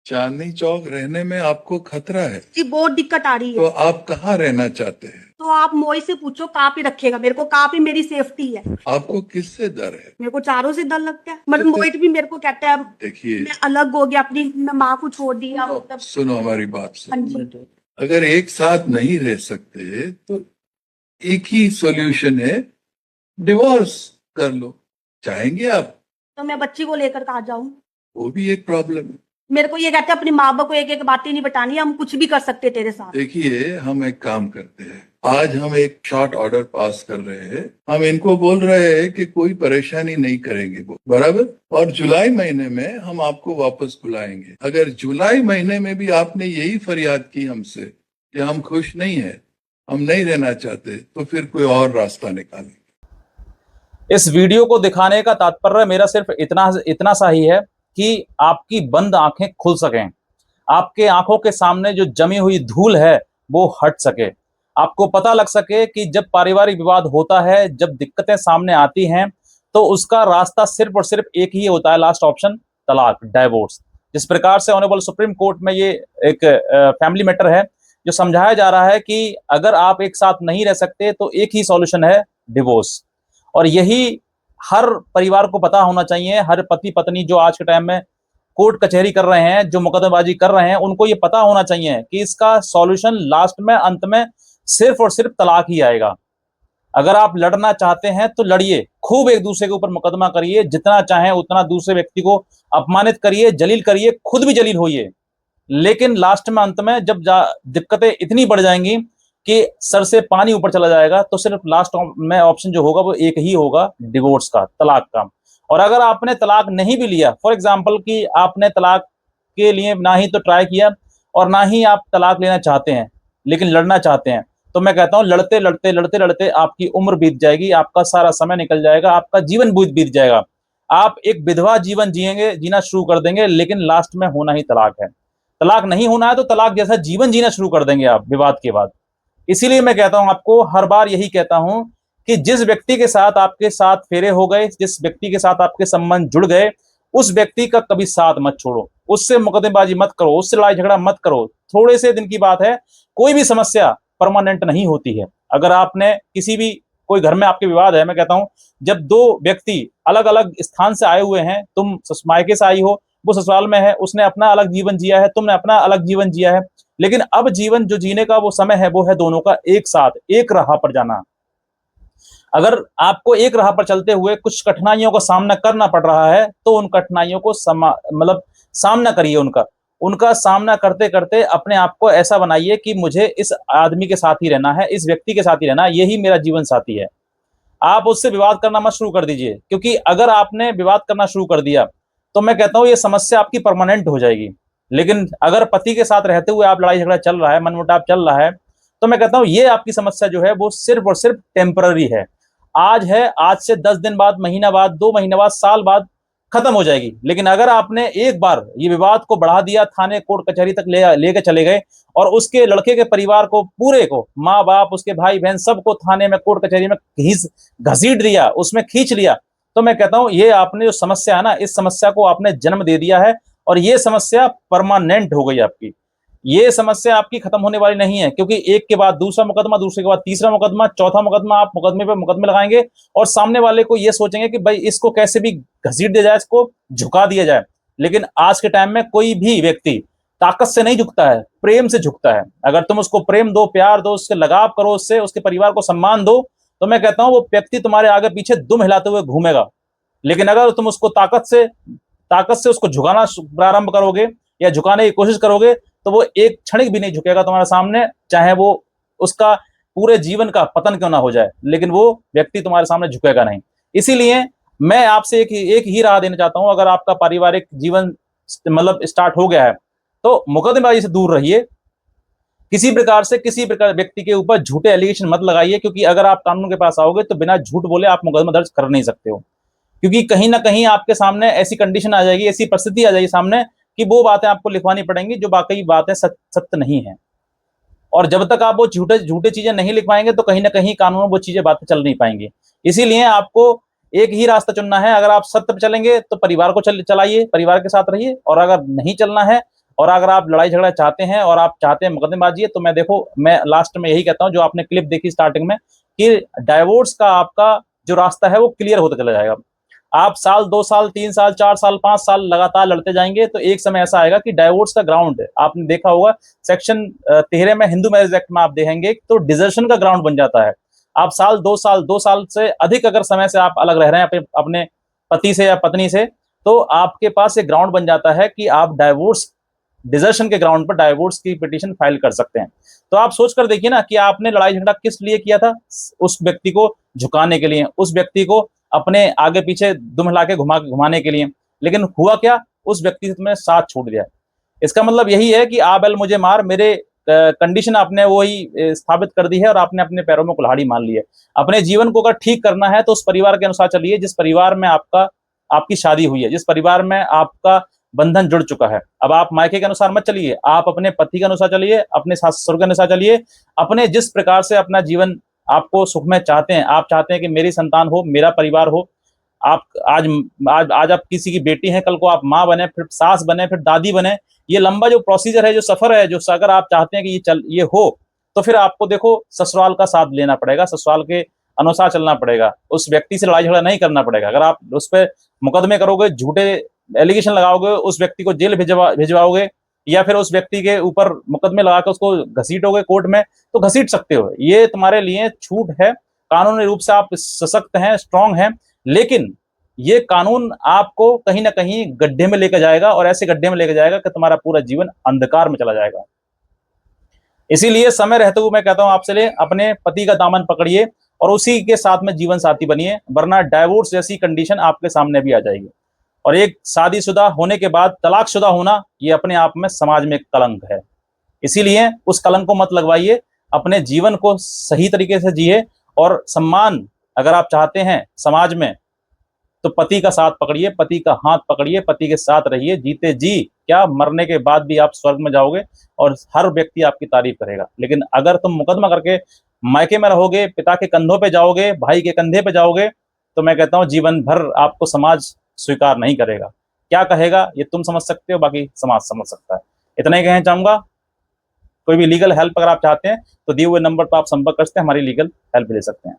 चांदनी चौक रहने में आपको खतरा है? जी बहुत दिक्कत आ रही तो है। आप कहाँ रहना चाहते हैं? तो आप मोई से पूछो, कहाँ पे रखेगा मेरे को, कहाँ पे मेरी सेफ्टी है। आपको किससे डर है? मेरे को चारों से डर लगता है। मतलब मोहित भी मेरे को कहता है देखिए, मैं अलग हो गया, अपनी मैं माँ को छोड़ दिया, मतलब। सुनो हमारी बात हाँ सुनो। जी। अगर एक साथ नहीं रह सकते तो एक ही सॉल्यूशन है, डिवोर्स कर लो। चाहेंगे आप? तो मैं बच्ची को लेकर कहाँ जाऊं? वो भी एक प्रॉब्लम है। मेरे को ये कहते हैं अपनी माँ बाप को एक एक बातें नहीं बतानी, हम कुछ भी कर सकते तेरे साथ। देखिए, हम एक काम करते हैं, आज हम एक शॉर्ट ऑर्डर पास कर रहे हैं। हम इनको बोल रहे हैं कि कोई परेशानी नहीं करेंगे वो, बराबर। और जुलाई महीने में हम आपको वापस बुलाएंगे। अगर जुलाई महीने में भी आपने यही फरियाद की हमसे कि हम खुश नहीं है, हम नहीं रहना चाहते, तो फिर कोई और रास्ता निकालेंगे। इस वीडियो को दिखाने का तात्पर्य मेरा सिर्फ इतना इतना सा ही है कि आपकी बंद आंखें खुल सकें, आपके आंखों के सामने जो जमी हुई धूल है वो हट सके, आपको पता लग सके कि जब पारिवारिक विवाद होता है, जब दिक्कतें सामने आती हैं, तो उसका रास्ता सिर्फ और सिर्फ एक ही होता है, लास्ट ऑप्शन, तलाक, डाइवोर्स। जिस प्रकार से ऑनरेबल सुप्रीम कोर्ट में ये एक फैमिली मैटर है जो समझाया जा रहा है कि अगर आप एक साथ नहीं रह सकते तो एक ही सॉल्यूशन है, डिवोर्स। और यही हर परिवार को पता होना चाहिए, हर पति पत्नी जो आज के टाइम में कोर्ट कचहरी कर रहे हैं, जो मुकदमेबाजी कर रहे हैं, उनको ये पता होना चाहिए कि इसका सॉल्यूशन लास्ट में, अंत में सिर्फ और सिर्फ तलाक ही आएगा। अगर आप लड़ना चाहते हैं तो लड़िए, खूब एक दूसरे के ऊपर मुकदमा करिए, जितना चाहें उतना दूसरे व्यक्ति को अपमानित करिए, जलील करिए, खुद भी जलील होइए, लेकिन लास्ट में, अंत में जब दिक्कतें इतनी बढ़ जाएंगी कि सर से पानी ऊपर चला जाएगा, तो सिर्फ लास्ट में ऑप्शन जो होगा वो एक ही होगा, डिवोर्स का, तलाक का। और अगर आपने तलाक नहीं भी लिया, फॉर एग्जाम्पल कि आपने तलाक के लिए ना ही तो ट्राई किया और ना ही आप तलाक लेना चाहते हैं, लेकिन लड़ना चाहते हैं, तो मैं कहता हूं लड़ते लड़ते लड़ते लड़ते आपकी उम्र बीत जाएगी, आपका सारा समय निकल जाएगा, आपका जीवन बीत जाएगा। आप एक विधवा जीवन जिएंगे, जीना शुरू कर देंगे, लेकिन लास्ट में होना ही तलाक है। तलाक नहीं होना है तो तलाक जैसा जीवन जीना शुरू कर देंगे आप विवाद के बाद। इसीलिए मैं कहता हूं, आपको हर बार यही कहता हूं कि जिस व्यक्ति के साथ आपके साथ फेरे हो गए, जिस व्यक्ति के साथ आपके संबंध जुड़ गए, उस व्यक्ति का कभी साथ मत छोड़ो, उससे मुकदमेबाजी मत करो, उससे लड़ाई झगड़ा मत करो। थोड़े से दिन की बात है, कोई भी समस्या परमानेंट नहीं होती है। अगर आपने किसी भी, कोई घर में आपके विवाद है, मैं कहता हूं जब दो व्यक्ति अलग अलग स्थान से आए हुए हैं, तुम मायके से आई हो, वो ससुराल में है, उसने अपना अलग जीवन जिया है, तुमने अपना अलग जीवन जिया है, लेकिन अब जीवन जो जीने का वो समय है, वो है दोनों का एक साथ एक राह पर जाना। अगर आपको एक राह पर चलते हुए कुछ कठिनाइयों का सामना करना पड़ रहा है, तो उन कठिनाइयों को मतलब सामना करिए, उनका सामना करते करते अपने आप को ऐसा बनाइए कि मुझे इस आदमी के साथ ही रहना है, इस व्यक्ति के साथ ही रहना है, यही मेरा जीवन साथी है। आप उससे विवाद करना मत शुरू कर दीजिए, क्योंकि अगर आपने विवाद करना शुरू कर दिया तो मैं कहता हूं ये समस्या आपकी परमानेंट हो जाएगी। लेकिन अगर पति के साथ रहते हुए आप लड़ाई झगड़ा चल रहा है, मनमुटाव चल रहा है, तो मैं कहता हूं ये आपकी समस्या जो है वो सिर्फ और सिर्फ टेम्पररी है। आज है, आज से 10 दिन बाद, महीना बाद, 2 महीने बाद, साल बाद खत्म हो जाएगी। लेकिन अगर आपने एक बार ये विवाद को बढ़ा दिया, थाने कोर्ट कचहरी तक लेके चले गए, और उसके लड़के के परिवार को पूरे को, माँ बाप, उसके भाई बहन, सबको थाने में, कोर्ट कचहरी में घसीट दिया, उसमें खींच लिया, तो मैं कहता हूं ये आपने जो समस्या है ना, इस समस्या को आपने जन्म दे दिया है, और ये समस्या परमानेंट हो गई आपकी। ये समस्या आपकी खत्म होने वाली नहीं है, क्योंकि एक के बाद दूसरा मुकदमा, दूसरे के बाद तीसरा मुकदमा, चौथा मुकदमा, आप मुकदमे पे मुकदमे लगाएंगे, और सामने वाले को ये सोचेंगे कि भाई इसको कैसे भी घसीट दिया जाए, इसको झुका दिया जाए। लेकिन आज के टाइम में कोई भी व्यक्ति ताकत से नहीं झुकता है, प्रेम से झुकता है। अगर तुम उसको प्रेम दो, प्यार दो, उससे लगाव करो, उससे उसके परिवार को सम्मान दो, तो मैं कहता हूं वो व्यक्ति तुम्हारे आगे पीछे दुम हिलाते हुए घूमेगा। लेकिन अगर तुम उसको ताकत से उसको झुकाना प्रारंभ करोगे या झुकाने की कोशिश करोगे, तो वो एक क्षणिक भी नहीं झुकेगा तुम्हारे सामने, चाहे वो उसका पूरे जीवन का पतन क्यों ना हो जाए, लेकिन वो व्यक्ति तुम्हारे सामने झुकेगा नहीं। इसीलिए मैं आपसे एक ही राह देना चाहता हूं, अगर आपका पारिवारिक जीवन मतलब स्टार्ट हो गया है, तो मुकदमेबाजी से दूर रहिए। किसी प्रकार व्यक्ति के ऊपर झूठे एलिगेशन मत लगाइए, क्योंकि अगर आप कानून के पास आओगे तो बिना झूठ बोले आप मुकदमा दर्ज कर नहीं सकते हो, क्योंकि कहीं ना कहीं आपके सामने ऐसी कंडीशन आ जाएगी, ऐसी परिस्थिति आ जाएगी सामने कि वो बातें आपको लिखवानी पड़ेंगी जो बाकी बातें सत्य नहीं है। और जब तक आप वो झूठे चीजें नहीं लिख पाएंगे, तो कहीं ना कहीं कानून में वो चीजें बातें चल नहीं पाएंगी। इसीलिए आपको एक ही रास्ता चुनना है। अगर आप सत्य पे चलेंगे तो परिवार को चलाइए, परिवार के साथ रहिए, और अगर नहीं चलना है, और अगर आप लड़ाई झगड़ा चाहते हैं और आप चाहते हैं मुकदमेबाजी है, तो मैं लास्ट में यही कहता हूं, जो आपने क्लिप देखी स्टार्टिंग में, कि डाइवोर्स का आपका जो रास्ता है वो क्लियर होता चला जाएगा। आप साल 2 साल 3 साल 4 साल 5 साल लगातार लड़ते जाएंगे तो एक समय ऐसा आएगा कि डाइवोर्स का ग्राउंड है, आपने देखा होगा सेक्शन 13 में हिंदू मैरिज एक्ट में आप देखेंगे तो डिजर्शन का ग्राउंड बन जाता है। आप साल 2 साल से अधिक अगर समय से आप अलग रह रहे हैं अपने पति से या पत्नी से, तो आपके पास एक ग्राउंड बन जाता है कि आप डाइवोर्स डिजर्शन के ग्राउंड पर डाइवोर्स की पिटीशन फाइल कर सकते हैं। तो आप सोच कर देखिए ना कि आपने लड़ाई झगड़ा किस लिए किया था, उस व्यक्ति को झुकाने के लिए, उस व्यक्ति को अपने आगे पीछे दुम हिला के घुमाने के लिए, लेकिन हुआ क्या, उस व्यक्ति से तुम्हें साथ छूट गया। इसका मतलब यही है कि आ बैल मुझे मार, मेरे कंडीशन आपने वही स्थापित कर दी है और आपने अपने पैरों में कुल्हाड़ी मान ली है। अपने जीवन को अगर ठीक करना है तो उस परिवार के अनुसार चलिए जिस परिवार में आपकी शादी हुई है, जिस परिवार में आपका बंधन जुड़ चुका है। अब आप मायके के अनुसार मत चलिए, आप अपने पति के अनुसार चलिए, अपने सास ससुर के अनुसार चलिए, अपने जिस प्रकार से अपना जीवन आपको सुख में चाहते हैं। आप चाहते हैं कि मेरी संतान हो, मेरा परिवार हो। आप आज आप किसी की बेटी हैं, कल को आप माँ बने, फिर सास बने, फिर दादी बने। ये लंबा जो प्रोसीजर है, जो सफर है, जो अगर आप चाहते हैं कि ये हो, तो फिर आपको देखो ससुराल का साथ लेना पड़ेगा, ससुराल के अनुसार चलना पड़ेगा। उस व्यक्ति से लड़ाई झगड़ा नहीं करना पड़ेगा। अगर आप उस पर मुकदमे करोगे, झूठे एलिगेशन लगाओगे, उस व्यक्ति को जेल भिजवाओगे या फिर उस व्यक्ति के ऊपर मुकदमे लगाकर उसको घसीटोगे कोर्ट में, तो घसीट सकते हो। ये तुम्हारे लिए छूट है, कानूनी रूप से आप सशक्त हैं, स्ट्रांग हैं, लेकिन ये कानून आपको कहीं ना कहीं गड्ढे में लेकर जाएगा, और ऐसे गड्ढे में लेकर जाएगा कि तुम्हारा पूरा जीवन अंधकार में चला जाएगा। इसीलिए समय रहते हुए मैं कहता हूं आपसे, ले अपने पति का दामन पकड़िए और उसी के साथ में जीवन साथी बनिए, वरना डाइवोर्स जैसी कंडीशन आपके सामने भी आ जाएगी। और एक शादीशुदा होने के बाद तलाकशुदा होना, ये अपने आप में समाज में एक कलंक है। इसीलिए उस कलंक को मत लगवाइए, अपने जीवन को सही तरीके से जिए। और सम्मान अगर आप चाहते हैं समाज में, तो पति का साथ पकड़िए, पति का हाथ पकड़िए, पति के साथ रहिए। जीते जी क्या, मरने के बाद भी आप स्वर्ग में जाओगे और हर व्यक्ति आपकी तारीफ करेगा। लेकिन अगर तुम मुकदमा करके मायके में रहोगे, पिता के कंधों पे जाओगे, भाई के कंधे पे जाओगे, तो मैं कहता हूं जीवन भर आपको समाज स्वीकार नहीं करेगा। क्या कहेगा ये तुम समझ सकते हो, बाकी समाज समझ सकता है। इतना ही कहना चाहूंगा। कोई भी लीगल हेल्प अगर आप चाहते हैं तो दिए हुए नंबर पर आप संपर्क कर सकते हैं, हमारी लीगल हेल्प ले सकते हैं।